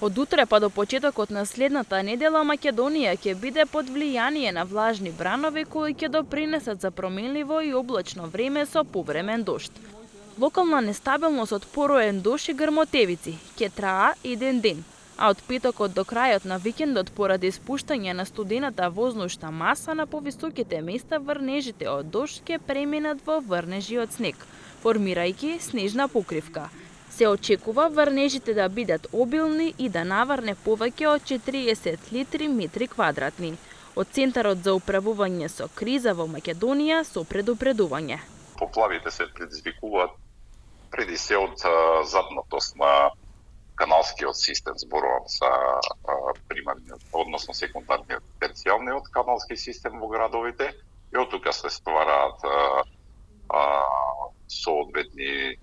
Од утре па до почетокот на следната недела Македонија ќе биде под влијание на влажни бранови кои ќе допринесат за променливо и облачно време со повремен дожд. Локална нестабилност од пороен дожд и грмотевици ќе траа еден ден, а од петокот до крајот на викендот поради спуштање на студената воздушна маса на повисоките места врнежите од дожд ќе преминат во врнежи од снег, формирајќи снежна покривка. Се очекува врнежите да бидат обилни и да наврне повеќе од 40 литри метри квадратни. Од Центарот за управување со криза во Македонија со предупредување. Поплавите се предизвикуваат преди се од запнатост на каналскиот систем, зборувам за примарниот, односно секундарниот, терцијалниот каналски систем во градовите, и од тука се ствараат соодветни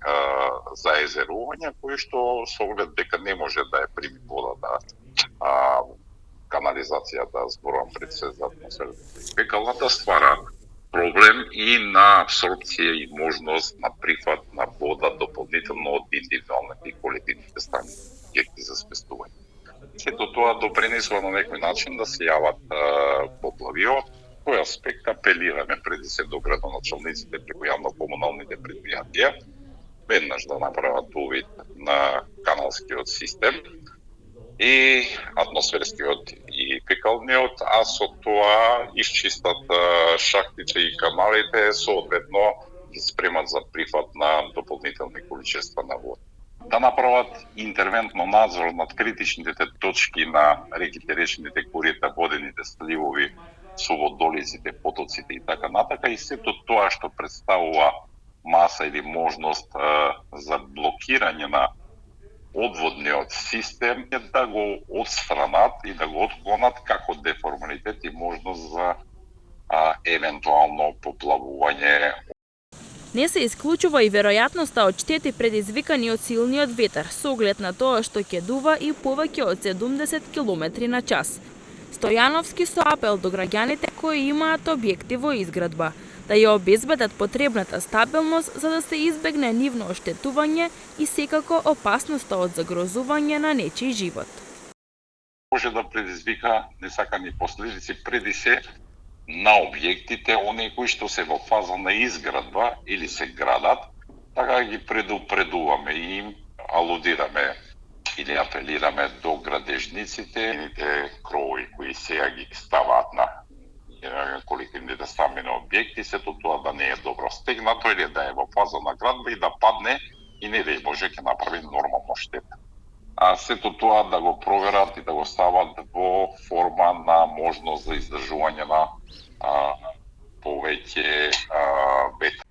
заезерувања, кои што со оглед дека не може да ја прими вода да канализацијата, зборувам пред се за фекалната, ствара проблем и на апсорбција и можност на прифат на вода дополнително од индивидуалните и колективните стани објекти за спестување. Сето тоа допринесува на некој начин да се јават поплави. Тој аспект апелираме преди се до градоначалниците преку јавно-комуналните предпријатија веднаш да направат увид на каналскиот систем и атмосферскиот и фекалниот, а со тоа исчистат шахтите и каналите, соодветно ги спремат за прифат на дополнителни количества на вода. Да направат интервентно надзор над критичните точки на реките, речните корита, водените сливови, суводолиците, потоците и така натака, и сето тоа што представува маса или можност за блокирање на одводниот систем да го отстранат и да го отклонат како деформалитет и можност за евентуално поплавување. Не се исклучува и веројатноста од штети предизвикани од силниот ветер, со оглед на тоа што ќе дува и повеќе од 70 км на час. Стојановски со апел до граѓаните кои имаат објекти во изградба, да ја обезбедат потребната стабилност за да се избегне нивно оштетување и секако опасноста од загрозување на нечий живот. Може да предизвика несакани последици преди се на објектите, оние кои што се во фаза на изградба или се градат, така ги предупредуваме и им алудираме или апелираме до градежниците, крови кои сега ги ставаат на колективните стамбени објекти, сето тоа да не е добро стегнато или да е во фаза на градба и да падне и не да може ќе направи нормално штета. А сето тоа да го проверат и да го стават во форма на можност за издржување на повеќе ветер.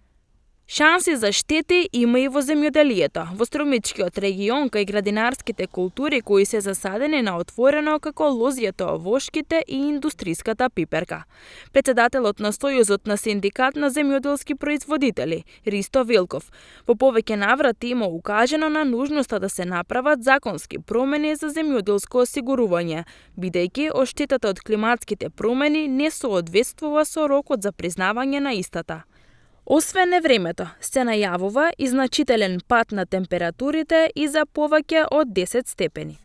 Шанси за штети има и во земјоделието. Во Струмичкиот регион кај градинарските култури кои се засадени на отворено како лозјето, овошките и индустриската пиперка. Председателот на Сојузот на синдикат на земјоделски производители, Ристо Велков, во повеќе наврати има укажено на нужноста да се направат законски промени за земјоделско осигурување, бидејќи оштетата од климатските промени не соодветствува со рокот за признавање на истата. Освен невремето, се најавува и значителен пад на температурите и за повеќе од 10 степени.